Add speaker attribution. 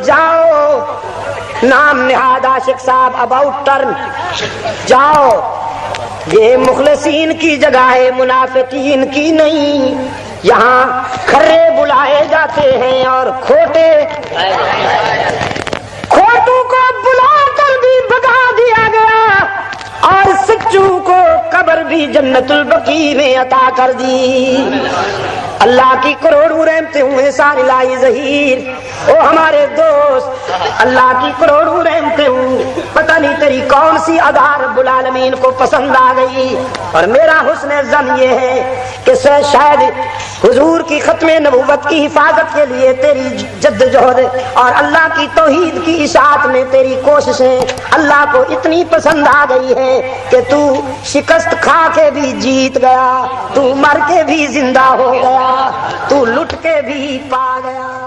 Speaker 1: جاؤ نام نہاد عاشق صاحب اباؤٹ ٹرن جاؤ. یہ مخلصین کی جگہ ہے منافقین کی نہیں. یہاں کھرے بلائے جاتے ہیں اور کھوٹوں کو بلا کر بھی بھگا دیا گیا اور سچوں کو قبر بھی جنت البقیع میں عطا کر دی. اللہ کی کروڑوں رحمتیں ہوں احسان الہی ظہیر او ہمارے دوست, اللہ کی کروڑوں رحمتیں ہوں. پتہ نہیں تیری کون سی ادا رب العالمین کو پسند آ گئی. اور میرا حسن ظن یہ ہے کہ شاید حضور کی ختم نبوت کی حفاظت کے لیے تیری جد جہد اور اللہ کی توحید کی اشاعت میں تیری کوششیں اللہ کو اتنی پسند آ گئی ہے کہ تو شکست کھا کے بھی جیت گیا, تو مر کے بھی زندہ ہو گیا, تو لٹ کے بھی پا گیا.